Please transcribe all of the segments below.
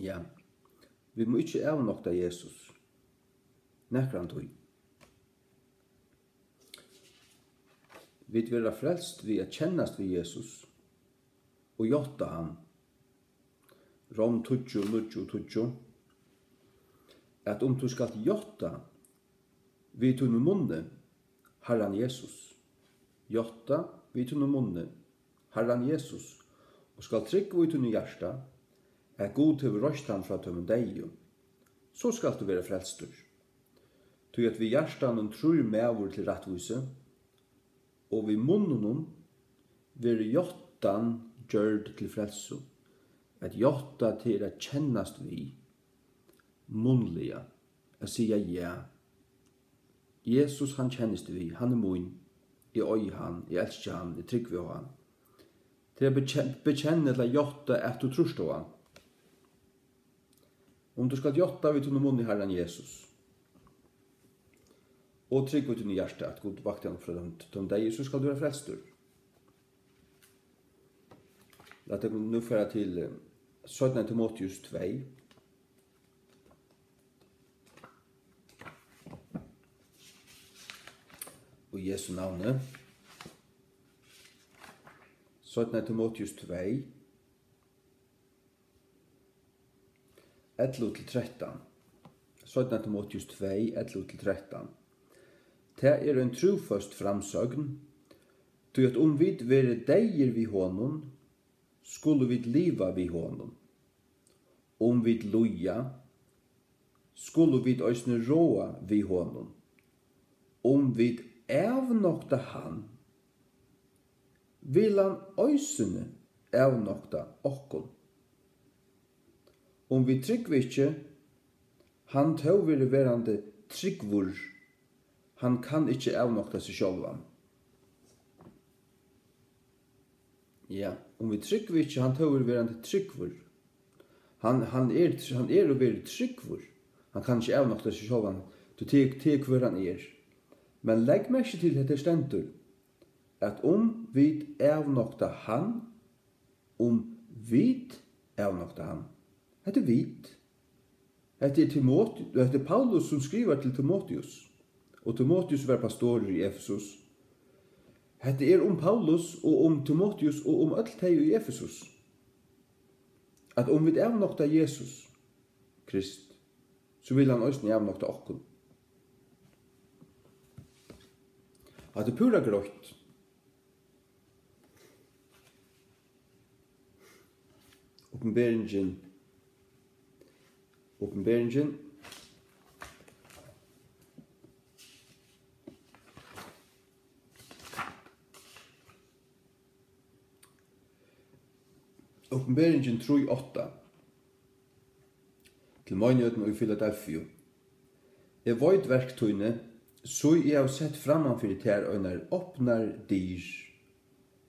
Ja, vi må ikke avnokta Jesus. Nekran tog. Vi vil være frelst ved å kjennast ved Jesus og jotta han. Rom 20, at om du skal jotta vid tunne munne Herren Jesus. Jotta vid tunne munne Herren Jesus. Og skal trykke vid tunne hjärsta at god til røst han fra tømmen deg. Så skal du være frelstur. Tog at vi hjertan tror med til rettvise, og vi munnen vil jottan gjørd til frelsu. At jotta til at kjennast vi munnliga, at sige ja. Jesus han kjennest vi, han mun, I øy han, I elsker han, I trygg vi han. Til å bekjenne til å jotta at du trus på han. Om du skal jotta vi tunne munn I Herren Jesus, og trygg vi tunne hjerte at god vakt han fra deg, så skal du være frelstur. La deg nå føre til 17. Timotheus 2. Og Jesu navne. 17. Timotheus 2. 11-13. 17. Timotheus 2, 11-13. Det en trufast framsøgn, til at om vi være deir vi honom, skulle vi liva vi honom. Om vi loja, skulle vi òsne råa vi honom. Om vi avnokta han, vil han òsne avnokta okkon. Om vi tryggver ikke, han tog vil verande tryggvur, han kan ikke avnokta seg sjálvan. Ja, om vi tryggver ikke, han tog vil verande tryggvur. Han er å være tryggvur. Han kan ikke avnokta seg sjálvan, du tek hvor han er. Men legg merke til dette stendur, at om vi avnokta han, om vi avnokta han, det vit. Det Paulus som skriver til Timotheus. Og Timotheus var pastor I Efesus. Det om Paulus og om Timotheus og om alt det I Efesus. At om vi avnokta Jesus Krist, så vil han også avnokta okkon. At det pura grått. Åpenberingen 3:8 til møgnøten I Philadelphia. Jeg veit verktøyne, så jeg har sett framman fyrir ter øynar åpnar dyr,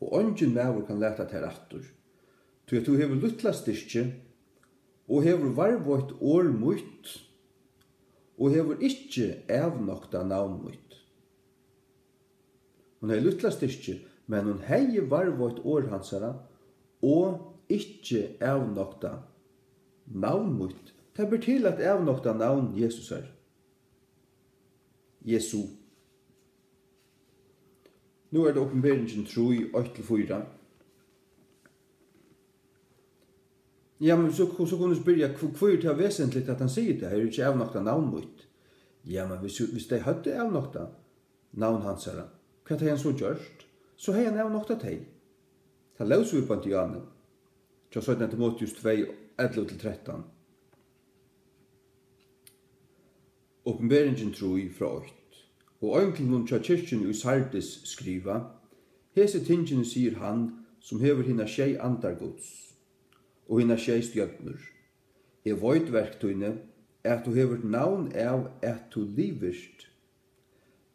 og ongen mæver kan leta ter attur. Til at du hever luttla styrke, og hever varvått år mutt, og hever ikkje avnokta navn mutt. Hun hei luttla styrke, men hun hei varvått år hansara, og ikkje avnokta navn mutt. Det ber til at avnokta navn Jesus er. Jesu. Nå det åpenberingen 3:8-4. Ja, men så kunne du spørre, hvor det vesentlig at han sier det? Her ikke avnokta navn mutt. Ja, men hvis de hadde avnokta navn hans her, hva har han så gjort? Så har han avnokta teg. Det løser vi på Antianen. Så 17. Timotheus 2, 11-13. Åpenberingen 3:8. Og øynklingen til kyrkjen I Sardis skriva, hese tingene sier han som hever hina skjei andargods, og hina skjei stjøtner. Jeg veit verktøyne at du hever navn av at du livest,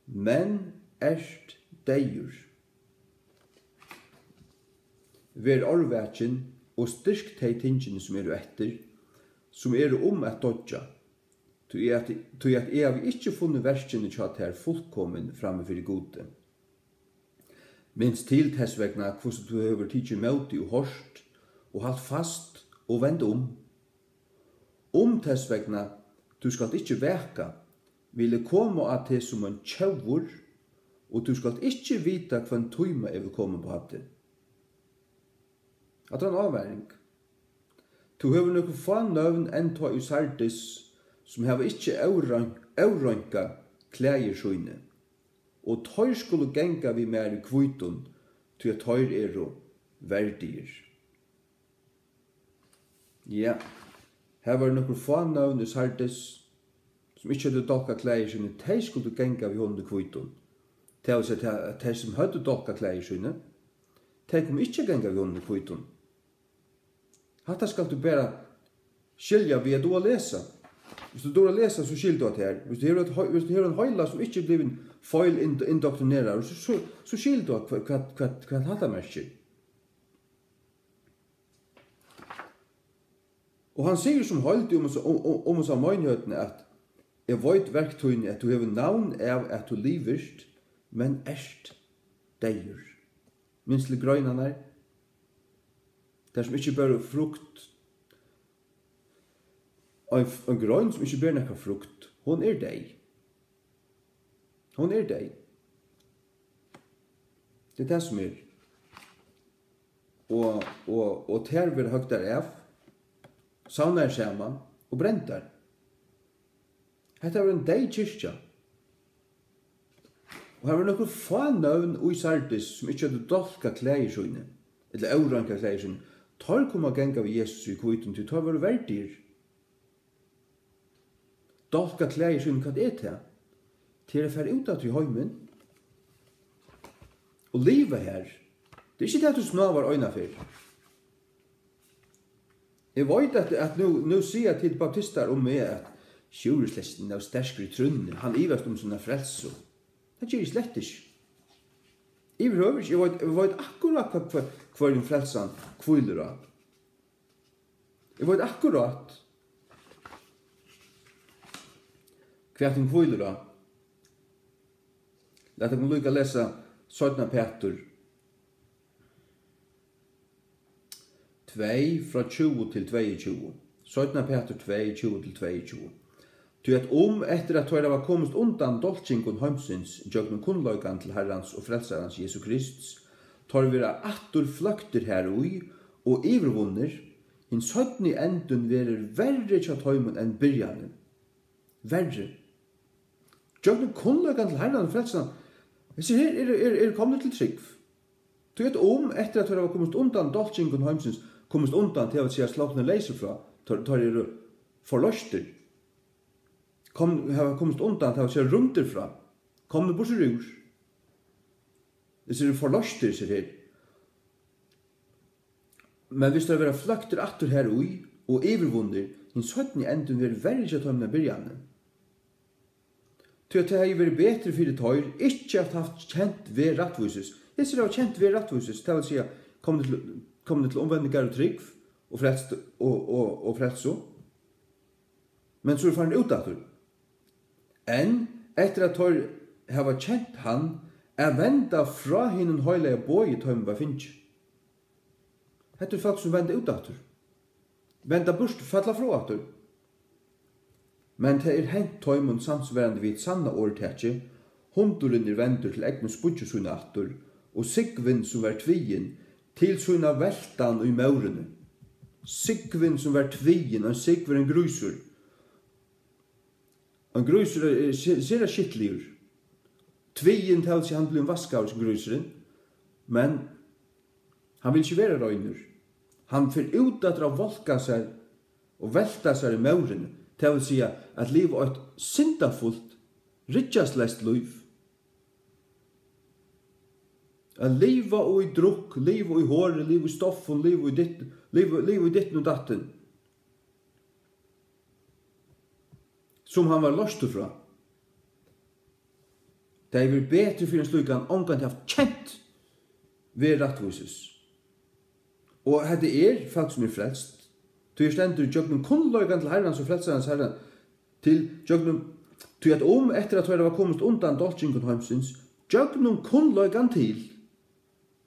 men erst deir. Ver orvætjen og styrk de tingene som etter, som at dodja, tog at jeg har ikke funnet verskene til her fullkommen framme for gode. Minst til tessvegna hvordan du hever tidsi møte og hårst, og hatt fast og vend Tess vegna du skal ikke veka, ville komme at det som en tjauur, og du skal ikke vita hva tøyma vil komme på hatten. At en avværing. Du hever nokre få nøvn enn ta i Sardis, som hever ikke avranka klæger sjøyne, og tøyr skulle genga vi mer i kvitton, til at tøyr og verdier. Ja, her var nokre få nøvn i Sardis, som ikke hadde dokka klæger sjøyne, de skulle genga vi hånd i kvitton. Det vil si at de som hadde dokka klæger sjøyne, de kom ikke genga vi hånd i kvitton. Hatta skal du bare skilja via du å lese. Hvis du dår å lese, så skiljer du at her. Hvis du har en høyla som ikke blir feil indoktrinerer, så skiljer du hva hatta merker. Og han sier som høylt om oss av møgnhøtene at jeg vet verktøyene at du har navn av at du livest, men erst deir. Minst til grøynene her. Det som ikke bærer frukt. En grønn som ikke bærer nekka frukt, hon deg. Hon deg. Det det som Og ter vil høgt der av, savnar saman og brentar. Hetta var en deg kyrkja. Og her var nokre få nøvn og i Sardis som ikke hadde dolka klæger sjøyne, eller avranka klæger sjøyne. Tar kom a genga vi Jesus i kvitton til tar var verdir. Dolka klæger sjøyne hva det til? Til å fære ut av til heimen. Og livet her. Det ikke det at du snavar øyna for. Jeg vet at nu sier til baptister om meg at sjuruslesten av sterskere trunne, han ivast sånne frelso. Det gjør jeg slett ikke. Jeg vet akkurat hva en frelsan kviler av. Jeg vet akkurat hva en kviler av. Lad meg lukka lese 17. Peter 2 fra 20 til 22. 17. Peter 2, 20 til 22. Ty at etter at tøyra var komist undan dolkingun heimsins, jøgnum kunnlaugan til Herrans og Frelsarans Jesu Kristus, tar vi attur fløkter herui, og ivervunner, hinn sødni endun verer verre tja tøymun enn byrjanen. Verre. Jøgnum kunnlaugan til Herrans og Frelsarans, þessi her kommet til trygg. Ty at etter at tøyra var komist undan dolkingun heimsins, komist undan til at sida slåpne leiser fra, tar forløster, har kommet undan til å se rundt derfra. Kom det bort ur. Det ser forløster seg her. Men hvis det er fløkter atter her ui, og ivervunder, en søtten i enden vil verre ikke ta med byrjanen. Til at det har vært bedre for det tøyr, ikke at haft kjent ved rattvises. Det ser det kjent ved rattvises, det vil si kom det til omvendinger og trygg, og frelso. Men så er det ut atter. En etter at tøyr hava kjent han, venda fra hinnen høylega boi tøymen var finnst. Hette folk som venda ut atter. Venda bort, falla fra atter. Men det hent tøymen samsverande vid sanna åretekje, hundurin vendur til egnu spudjusuna atter, og sigvin som var tvien, til suna veltan og i maurene. Sigvin som var tvien, og sigvin en grusur. En grusur ser skittligur. Tvien til seg han blir vaska av grusuren, men han vil ikke være røyner. Han får ut at han volka seg og velta seg i maurene, til å si at livet er et syndafullt, rydjaslest liv. At livet og i drukk, livet og i håret, livet i stoffen, livet i ditten og datten, som han var løst fra. Det er bedre for en slik han omgang til å ha kjent ved rattvises. Og dette folk som frelst. Du stendur jøgnum kunnlaugan til Herrans og Frelsarans Herran til jøgnum til at etter at det var kommet undan dolkingun heimsins, jøgnum kunnlaugan til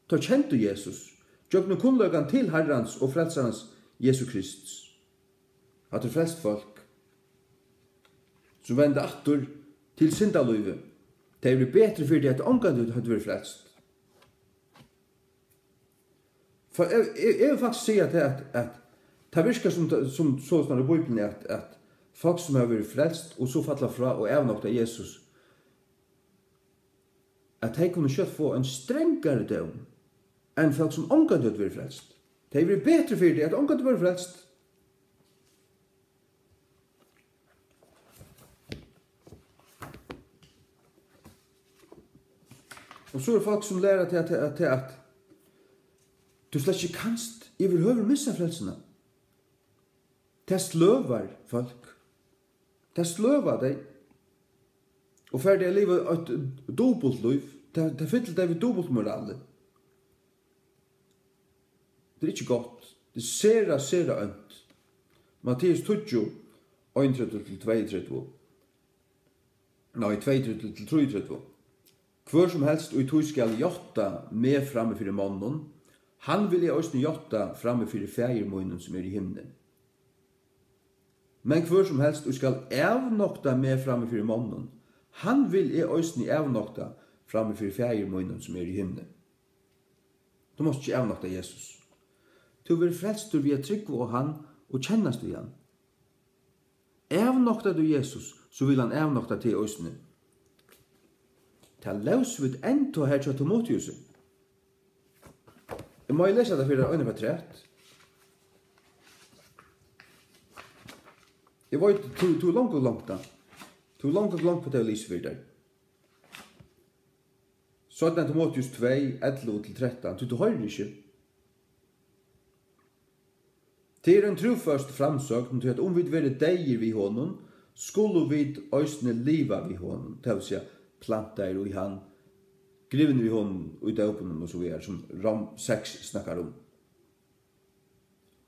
ta kjentu Jesus, jøgnum kunnlaugan til Herrans og Frelsarans Jesu Kristus. at frelst folk, som vende atter til syndaløyve, det blir bedre for det at omgående hadde vært frelst. For jeg vil faktisk si at det virker som sånn i Bibelen at folk som har vært frelst og så fattlet fra og avnåkt av Jesus, at de kunne kjøtt få en strengere døm enn folk som omgående hadde vært frelst. Det blir bedre for det at omgående hadde vært frelst. Og så folk som lærer til at du slett ikke kanst i vil høyre missa frelsene. Det sløver folk. Det sløver deg. Og ferdig er livet et dobbelt liv. Det fyller deg ved dobbelt moralet. Det er ikke godt. Det er sera ønt. Matteus 20, 1-32. Nei, 2-33. Hver som helst og tog skal jotta med framme fyrir mannen, han vil også jotta framme fyrir fægermunnen som er i himlen. Men hver som helst og skal avnokta med framme fyrir mannen, han vil også avnokta framme fyrir fægermunnen som er i himlen. Du måste ikke avnokta Jesus. Du vil frelst via trygg og han og kjennast du han. Avnokta du Jesus, så vil han avnokta til også. Det løs vid enda her til Timotheus. Jeg må lese det for det øyne på trett. Jeg var to langt da. To langt på det å lese for det. Så er det Timotheus 2, 11-13. Du hører ikke. Det er en trofast framsøkning til at om vi vil deir vi honom, skulle vi øyne liva vi honom. Det vil si planter og i han, grivene vi honom ut av åpenen og så videre, som Rom 6 snakkar om.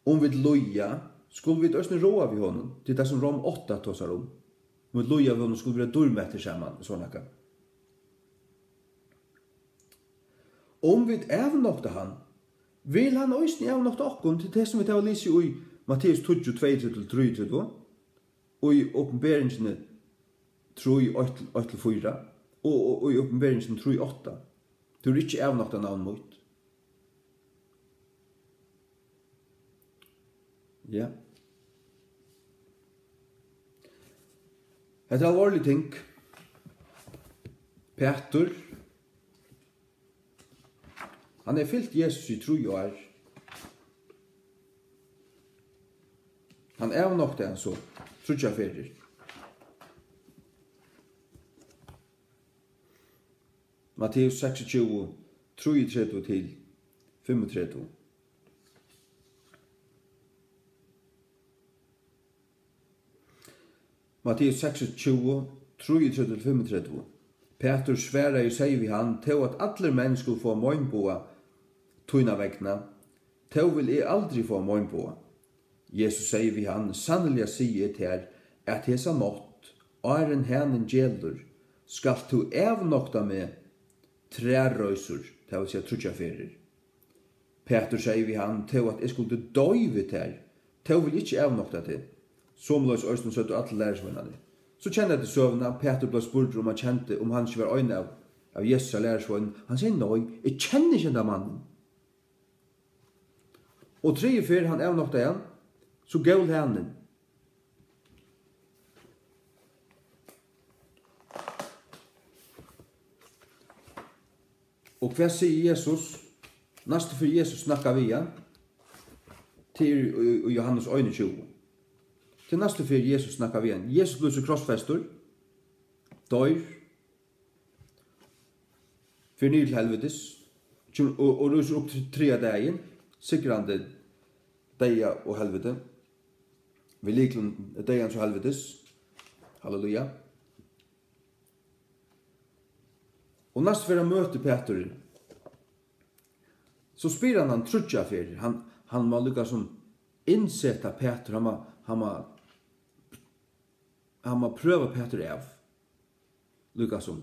Om vi loja, skulle vi øyne råa vi honom, til det som Rom 8 tåsar om. Om vi loja vi honom, skulle vi være dormetter sammen, så nakka. Om vi avnokta han, vil han øyne avnokta okkon til det som vi tar å lise i Matteus 22-23, og i åpenberingsene 3-8-4, og i åpenberingsene 3-8. Du er ikke avnokta navn mot. Ja. Et alvorlig ting. Peter, han er fyllt Jesus i 3 år. Han avnokta han så, 3 ferier. Matteus 26, 33-35. Matteus 26, 33-35. Peter sværa i seg vi han, til at alle menn skulle få møgnboa tøyna vegna, til vil jeg aldri få møgnboa. Jesus sier vi han, sannelig sier til her, at hesa nått, og en hænen gjelder, skal du avnokta med trærøysur, det vil si 3 ferier. Peter sier vi han, til at jeg skulle døyve til, til vil ikke avnokta til, som løs øysten søtt og alle lærersvennerne. Så kjenner jeg til søvna, Peter ble spurt om han kjente, om han ikke var øyne av Jesus lærersvennen. Han sier, nei, jeg kjenner ikke den mannen. Og 3 ferier han avnokta igjen, så gøl hænen. Og hva sier Jesus? Neste for Jesus snakker vi igjen til Johannes 21. Til neste for Jesus snakker vi igjen. Jesus blir så krossfester, dør, for ny til helvetes, og ruser opp til 3 dagen, sikrande deia og helvete. Vi liker deian og helvetes. Halleluja. Og neste for han møter Peter, så spyr han 3 ferier. Han må lukka som innsetta Peter, han må prøve Peter av. Lukka som.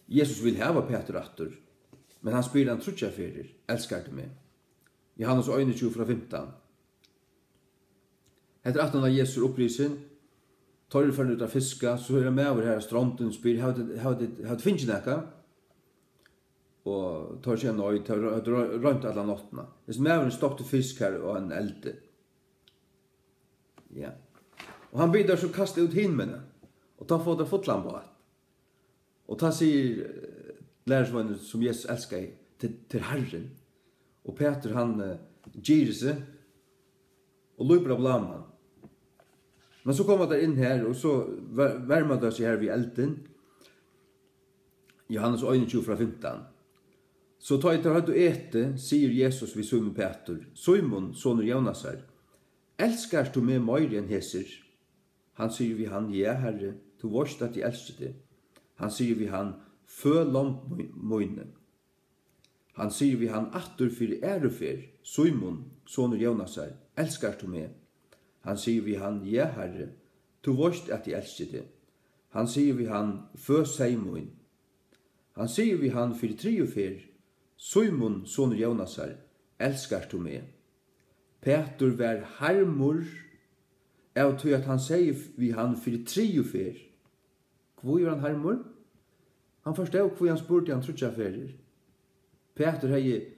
Jesus vil hava Peter atter, men han spyr han 3 ferier. Elskar du meg? Johannes 21-15. Etter at han har Jesus opprisen, tar det for ut av fiska, så er det med over her stronten, spyr, har du finnet nekka? Og tar seg nøy, tar rønt alle nottene. Det er med over en stokte fisk her og en elde. Ja. Og han bidrar så kastet ut himmene, og tar fått fotland på det. Og ta sier lærersvannen som Jesus elsker til Herren. Og Peter han gyrer seg, og løper av laman. Men så kommer det inn her, og så värmer det seg her vid elden. Johannes 21 fra 15. Så ta etter at du ete, sier Jesus vid Simon Peter, Simon, soner Jonas her, elskar du med mer enn heser? Han sier vi han, ja, Herre, du vorst at jeg elsker det. Han sier vi han, føl om møyne. Han sier vi han, atter for ærefer, Simon, soner Jonas her, elskar du med? Han sier vi han, ja, Herre, du vorst at jeg elsker det. Han sier vi han, fø seg møyne. Han sier vi han, for triofer, Simon, soner Jonas her, elskar du med? Peter var harmor, av tog at han sier vi han for triofer. Hvor gjør han harmor? Han forstod hvor han spurte han trutja ferir. Peter hei,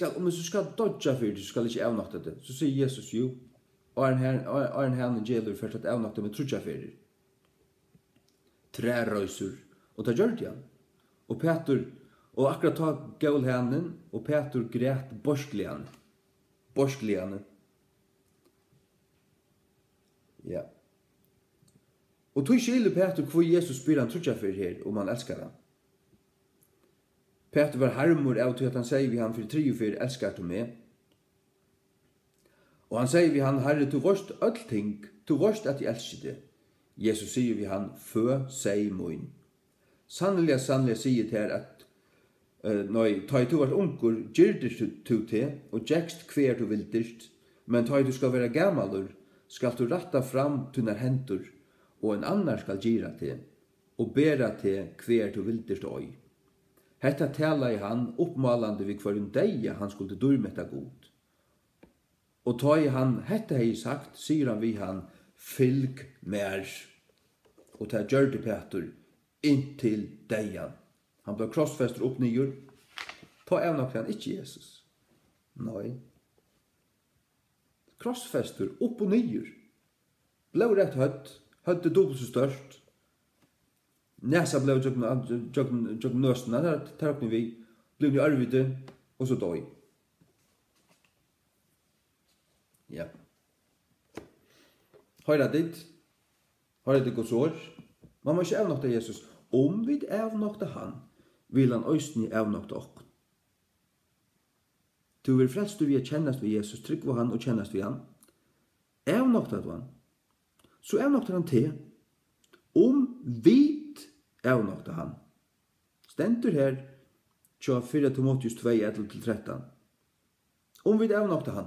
om du skal dodja fyrir, du skal ikke avnakta det. Så sier Jesus jo, og en herren gjelder først at avnakta med trutja ferir. Trærøysur, og det gjør det han. Og Peter, og akkurat ta gaul herren, og Peter græt borskliane. Ja. Og tog skilur Peter hvor Jesus spyr han trutja fyrir her, om han elskar han. Peter var harmor av til at han sier vi han for triofer elskar du med. Og han sier vi han, Herre, du vorst ting, du vorst at jeg elsker det. Jesus sier vi han, fø seg moin. Sannelig sier til at ta i to vart unker, gyrdist du til, og gjekst hver du vildist, men ta i du skal være gammalur, skal du ratta fram tunnar hendur, og en annar skal gira til, og bera til hver du vildist oi. Hetta tala i han oppmalande vid hver en deia han skulle durmetta god. Og ta i han, hetta hei sagt, sier han vi han, fylg mer. Og ta gjør det Peter, inntil deian. Han ble krossfester opp nyer. Ta evnak han ikke Jesus. Nei. Krossfester opp og nyer. Blå rett høtt er dobbelt så størst. Næsa blev jøgn nøsene, der tar vi, blev vi arvide, og så døy. Ja. Høyra ditt Guds år. Man må ikke avnokta Jesus. Om vi avnokta han, vil han øysten avnokta okkur. Du vil frelst du vil kjennast ved Jesus, trygg var han og kjennast ved han. Avnokta du han, så avnokta han til. Om vi avnokta han. Stendur her, 24 Timotheus 2, 11-13. Om vi avnokta han.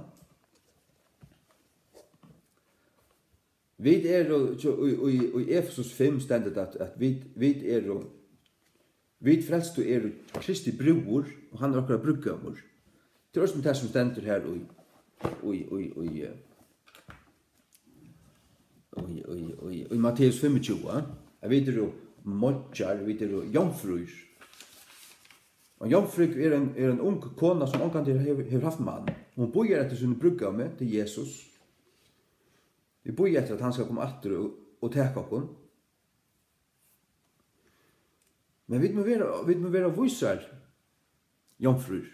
Vi i Efesus 5 stendet at vi frelst og Kristi bror, og han okkara bruggamur. Det er også det som stendur her i Matteus 25. Jeg vet jo modjar, vi er jomfruer. Og jomfru er en ung kona som omkant har haft mann. Hun bor etter sin bruggamme til Jesus. Vi bor etter at han skal komme atter og teka okkur. Men vi må være vissar jomfruer.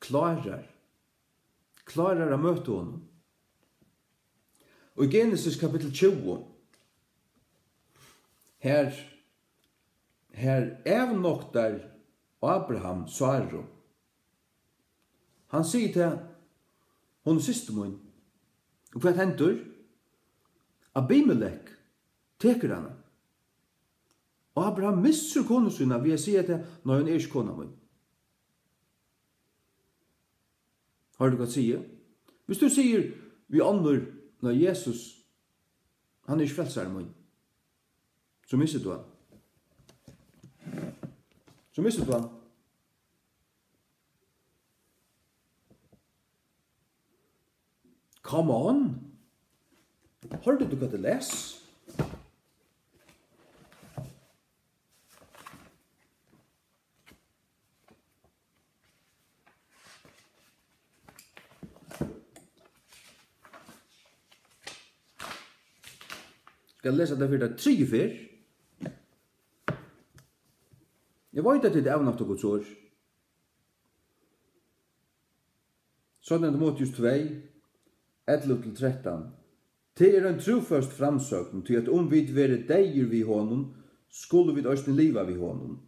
Klarar å møte honom. Og i Genesis kapittel 20 her evnoktar Abraham Saro. Han sier til hon siste mun. Og hva hentur? Abimelech teker henne. Og Abraham misser kona sina ved å si til når hun ikke kona mun. Har du hva sier? Hvis du sier vi andre når Jesus han ikke frelser mun, så misser du han. Come on! Hørte du hva det les? Skal jeg lese det for det 3 fyr? Jeg vet at det er avnakt og Guds ord. Sånn Timotheus 2, 11-13. Det er en trofast framsøkning til at om vi være deier vi honom, skulle vi også liva vi honom.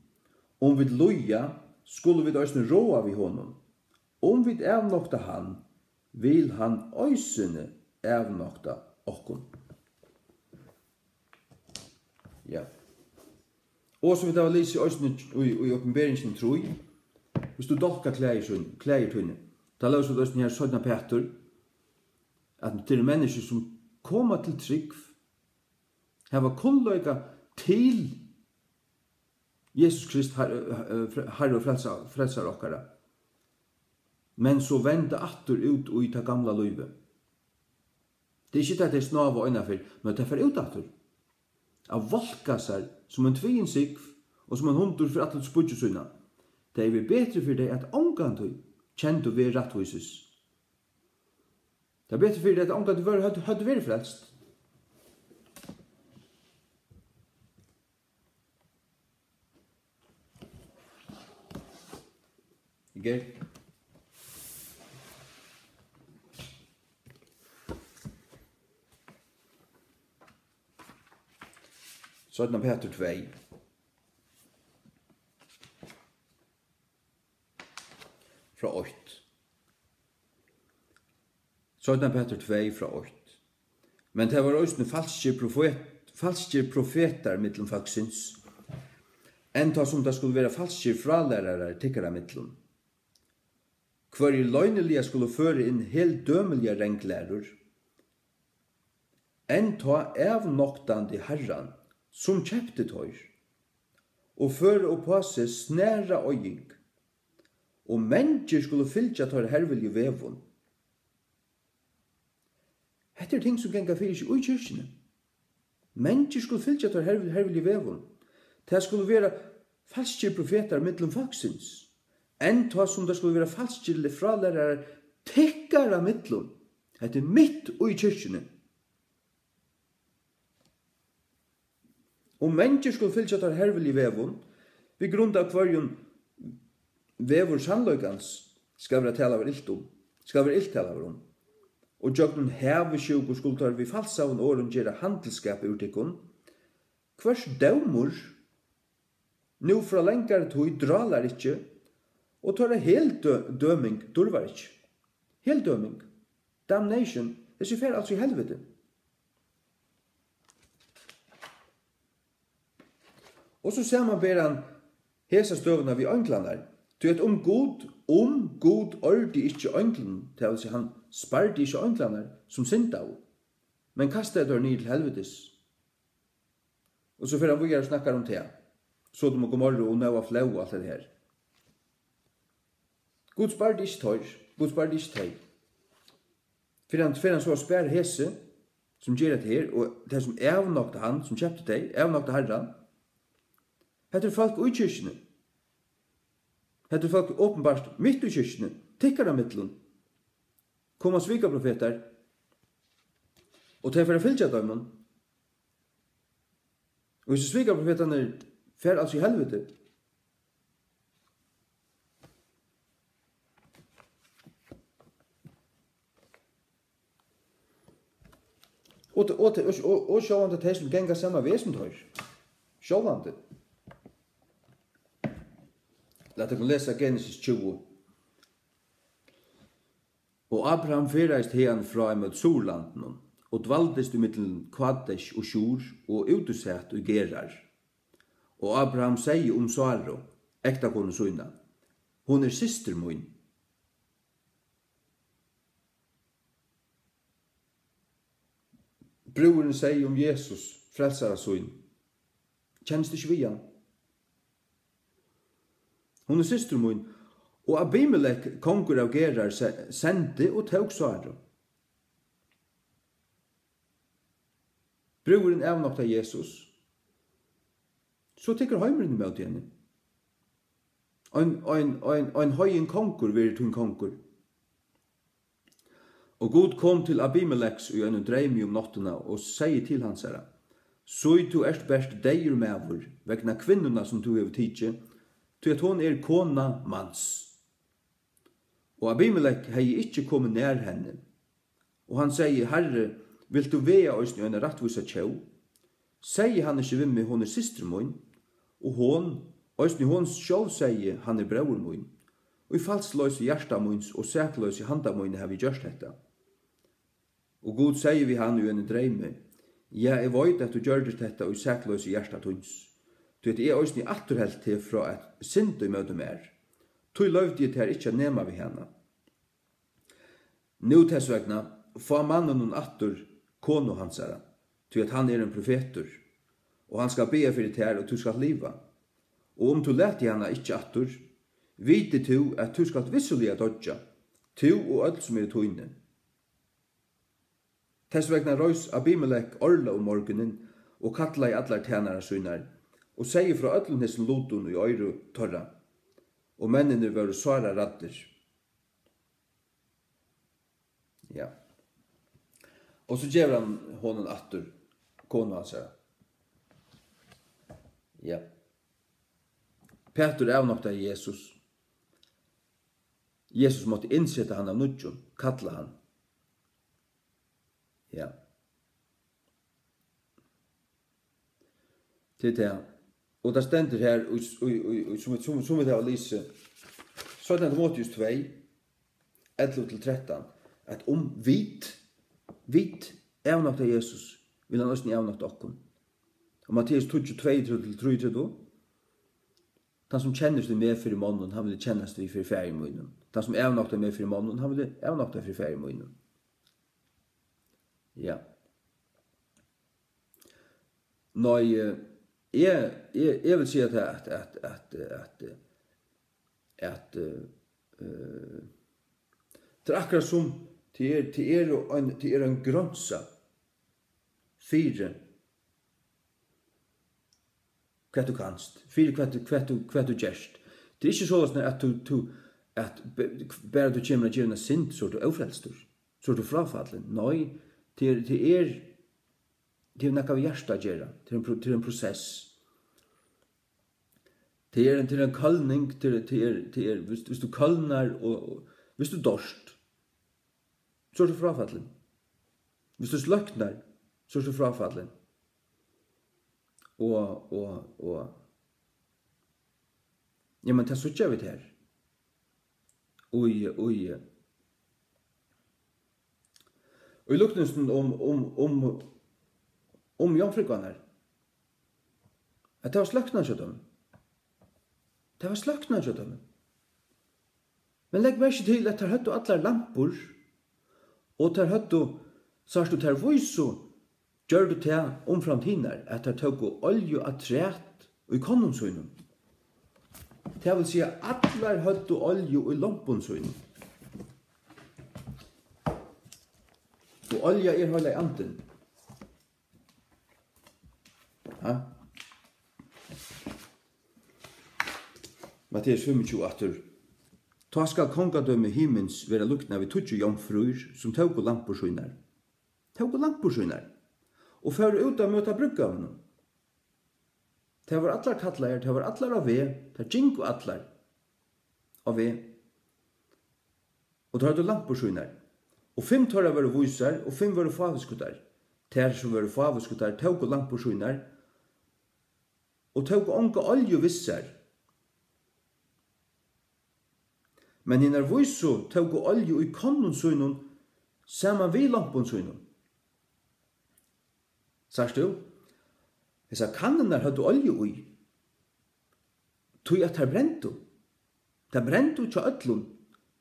Om vi loja, skulle vi også råa vi honom. Om vi avnokta han, vil han øysene avnokta okkom. Ja. Og som vi da lyser i øysene i oppenberingen tro, hvis du dolka klæger tunne, da løser vi øysene her sånn Peter, at det er mennesker som kommer til trygg, hava kunnløyga til Jesus Krist, Herre og frelsar okkara, men så vende atter ut og i ta gamla løyve. Det er ikke at det er snav og øynafyr, men det er ut atter. Av volka seg som en tvien sigv og som en hundur for atle spudjesuna. Det er vi bedre for deg at omgantøy kjent å være rettvises. Det er bedre for deg at omgantøy hadde vært frelst. Ikke? Sånn Peter 2. Fra 8. Sånn Peter 2 fra 8. Men det var også falske profeter mittlum faksins. Enta som det skulle være falske fralærere tikkere mittlum. Hver i løgnelige skulle føre inn helt dømelige renglærur. Enta avnoktande herran, som kjepte tøyr, og føre opp på seg snæra øying, og mennesker skulle fylja tøyr hervelje vevun. Hette er ting som genga fyrir seg ui kyrkjene. Mennesker skulle fylja tøyr hervelje vevun. Det skulle være falske profeter mittlum faksins, enn ta som det skulle være falske fralærere tekkara mittlum. Hette er mitt ui kyrkjene. Og mennesker skulle fylja tar hervel i vevun, vi grunn av hverjum vevur sannløygans skal være tala av iltum, skal være iltala av rom. Og jøgnun hevesjuk og skulle tar vi falsavun åren gjera handelskap urtikun, hvers dømur nu fra lengkare tog dralar ikkje, og tar hel døming durvar ikkje. Hel døming, damnation, det er fer altså i helvete. Og så ser man bare han hesa støvene vi ønglander, til at om god ordi ikkje ønglen, til å si han spardi ikkje ønglander som synda av, men kastet dør ned til helvetes. Og så får han vujer og snakkar om det, så de må gå morgen og nøva flau og alt det her. God spardi ikkje tøyr, god spardi ikkje tøyr. For han så spær hese, som gjør det her, og det som avnokta han, som kjøpte det, avnokta herran, hette er folk ui kyrkjene. Hette er folk åpenbart mitt ui kyrkjene, tikkara mittlun. Koma svika profeter, og til for å fylja døymon. Og hvis svika profeterne fer altså i helvete. Og sjåvande til som genga samme vesentøyr. Sjåvande. Lat oss lesa Genesis 20. Og Abraham ferreist hean fra emot Sorlanden, og dvaldist i mittelen Kadesh og Shur, og utusett og Gerar. Og Abraham sier om Saro, ekta kone søyna, hon er syster min. Broren sier om Jesus, frelsara søyn, kjennes det ikke vi han? Hon er syster min, og Abimelech, kongur av Gerar, sendte og tåg Saro. Broren avnokta Jesus. Så tycker heimren med henne. Ein høyen konkur vil tun konkur. Og Gud kom til Abimeleks og en dreimi nottuna og sier til hans herra, «Soi du erst best deir mevur, vegna kvinnuna som du hev tidsi, til at hon kona mans.» Og Abimelek hei ikkje kommet nær henne. Og han sier, «Herre, vil du vea oss en rattvisa tjau?» Sier han ikkje vimme, hon systre min, og hon sjálv sier, han bror min. Og i falsløse hjärsta mins og sækløse handa min har vi gjørst detta. Og Gud sier vi han en dreime, «Ja, jeg veit at du gjørdest detta og i sækløse hjärsta tuns. Du at jeg òsni atterhelt til fra et syndu i møte mer. Tu løvde jeg til ikkje nema vi henne. Nu tilsvegna, få mannen nun atter kono hansara, tu at han en profeter, og han skal be fyrir til og tu skal liva. Og om tu leti henne ikkje atter, vite tu at tu skal vissulega dodja, tu og öll som tuinne. Tilsvegna røys Abimelek orla morgenen, og kalla i allar tænare synar, og sier fra öllum hessen lotun i øyru torra, og mennene var svara radder. Ja. Og så gjev han honom atter, kona hans her. Ja. Peter avnokta Jesus. Jesus måtte innsette han av nudjon, kalla han. Ja. Til det. Og det stender her, som vi har lyst, så er det Timotheus 2, 11-13, at om vit avnokta Jesus, vil han også avnokta okkom. Og Matteus 22-3, den som kjenner seg med for i månen, han vil kjenne seg for færre i munnen. Den som avnokta med for i månen, han vil avnokta for færre i munnen. Ja. Nei, jeg vil si at det akkurat som til en grønsa fire hva du kanst, fire hva du gjerst. Det ikke så at bare du kommer og gjør en sint, så er du avfrelstur, så er du frafallen. Nei, det er noe av hjertet å gjøre, til en prosess. Det er en kallning, hvis du kallnar, og hvis du dorst, så er du frafallen. Hvis du sløknar, så er du frafallen. Og ja, men det er så ikke vi her. Og i luktelsen om jomfrikvann her, at det var sløknar til dem. Det var sløknar til dem. Men legg meg ikke til at det høttu allar lampor, og det høttu, sørst du til viso, gjør du til omframtinar, at det tøk olju at træt og i konnumsøynum. Det vil si at allar høttu olju i lamponsøynum. Og olja høyla i anden. Ja? Matteus 25, 8. Ta skal kongadømme himmens være lukna ved 20 jomfruer som tåg og lamporsøynar. Tåg og lamporsøynar. Og fører ut av møta bruggavene. Det var allar kallar, det var allar av ved, det gikk og allar av ved. Og det hadde lamporsøynar. Og 5 tåra var vysar, og 5 var faviskutar. Ter som var faviskutar, tåg og lamporsøynar, og tåg og onka olje vissar. Men hinnar vyso tåg og olje i konnonsøynun, saman vi lamponsøynun. Sørst du? Hesa kannenar hadde olje i. Tui at her brentu. Det brentu tja öllun.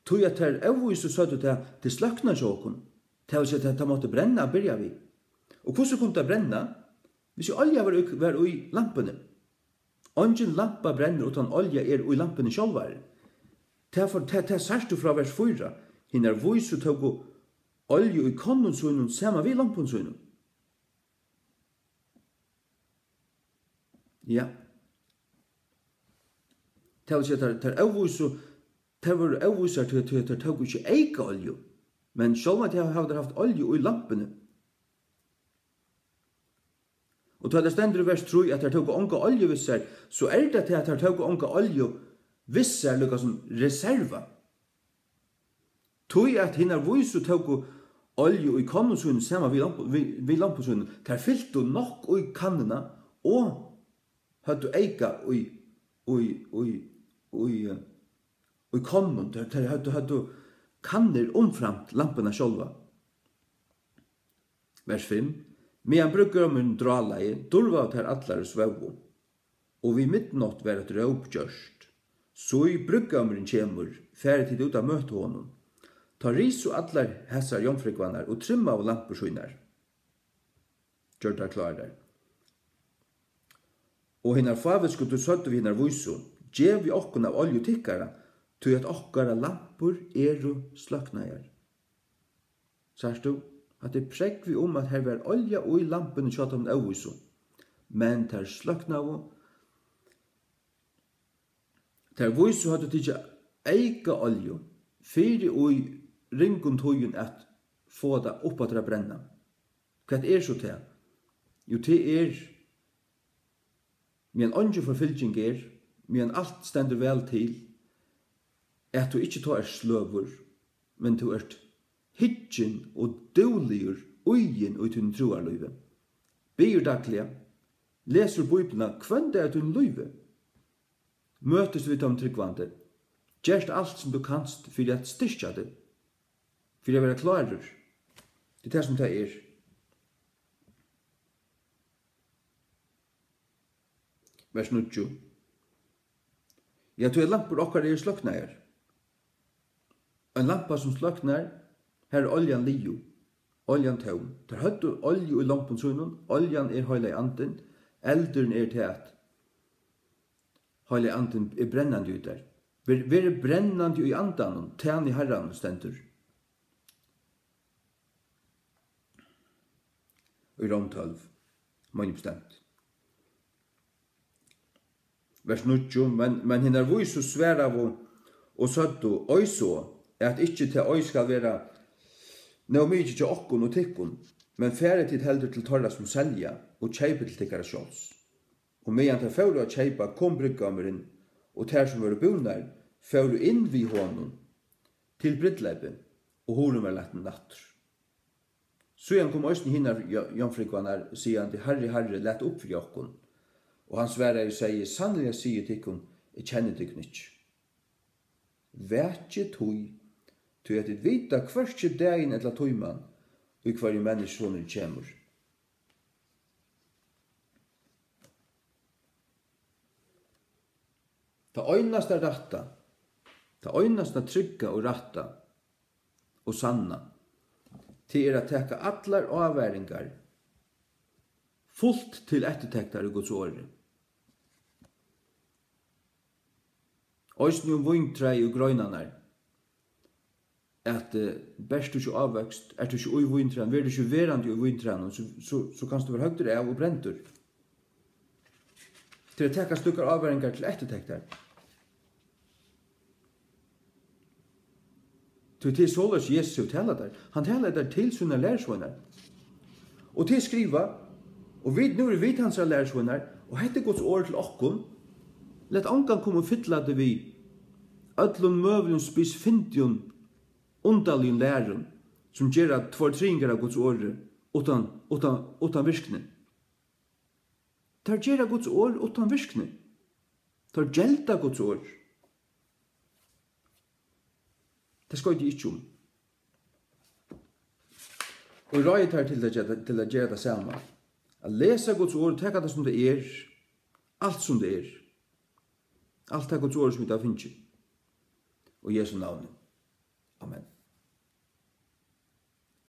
Tui at her avvisu søttu til sløkna sjåkun. Det vil si at det måtte brenna byrja vi. Og hvordan kunne det brenna? Hvis olja var i lampene. Ongen lampa brenner utan olja i lampene sjálvar. Det sørst du fra vers 4. Hinnar vysu tåg olje i konnonsøynun sama vi lamponsøynun. Ja. Det vil si at det var avviser til at det tog ikke eika olje, men selv om jeg hadde haft olje i lampene. Og da det stender i vers 3 at det tog onka olje visser, så det til at det tog onka olje visser lukka som reserva. Tog at hinna visu tog olje i kannusunnen sammen vid lampusunnen, der fyllte nok i kannena og hadde eika i kannun, der hadde kanner omframt lampena sjálva. Vers 5. Medan bruggarmen dralaði, durva ter allar svevu, og vi midnatt var et råpgjørst. Så i bruggarmen kjemur, færre tid ut av møte honom. Ta ris og allar hessar jomfrikvannar og trimma av lampurskynar. Gjør det klar der. Og hinnar favisku du sødde vi hinnar vuisu, gjev vi okkun av oljutikkara, til at okkara lampur sløknajar. Sørst du? At det prekk vi at her var olja og i lampen kjøtt om avvisu, men ter sløknav, ter visu hadde tidsi eika olju, fyrir og i ringun tøyen at få det oppa til å brenna. Hva så til? Jo, det men åndsje forfylking men alt stender vel til, at du ikke tar sløver, men du hitjen og døligur ugen ut din troarløyve. Bier daglige, leser bøyblene kvann det din løyve. Møtes vi om tryggvande, gjerst alt som du kanst for at styrkja det, for å være klarer. Det som det Vers 9. Ja, du lampur okkar sløknar. En lampa som sløknar, her oljan liu, oljan tøvn. Der høttu olju i lampen sunnun, oljan høyla i anden, eldren til at høyla i anden brennandi ut der. Vi brennandi i andan, tæn i herran stendur. I Rom 12, man bestemt. Vers 9, men hinnar visu sverav og søttu oiså, at ikkje til oi skal vera nå mykje til okkun og tikkun, men færre tid heldur til torra som selja og kjeipa til tikkara sjåls. Og medan til færu å kjeipa kom bryggameren og ter som var bunar, færu inn vi honum til bryddleipe, og horum var letten natter. Så igjen kom òsne hinnar jomfrikvanar, sier han til Herre, lett opp for okkun. Og han sverre og sier, sannelig jeg sier tikkun, jeg kjenner tikkun ikkje. Vætje tøy, til at det vita hverskje dagen etla tøyman, og hver mennesksoner kjemur. Ta øynasta ratta, ta øynasta trygga og ratta, og sanna, til at teka allar avværingar, fullt til ettertektar i Guds åre. Òsni vintræi og grøynanar, at best du ikke avvøkst, du ikke ui vintræn, du ikke verandi i vintræn, så kan du være høgtur av og brentur. Til å teka stukkar avværingar til ettertektar. Til såløs Jesus talar der. Han talar der til sina lærsvånar. Og til skriva, og nu vi hans lærsvånar, og hette Guds år til okkon, let ankan komme og fylla det vi, öllum møvlun spis findjun, undalin læren, som gjør at 2-3 av Guds åre, utan virkne. Der gjør Guds år utan virkne. Der gjelda Guds år. Det skal jeg ikke om. Og råd her til å gjøre det samme. Å lese Guds ord, tenke det som det alt som det alt det Guds ord som vi da finner. Og Jesu navn. Amen.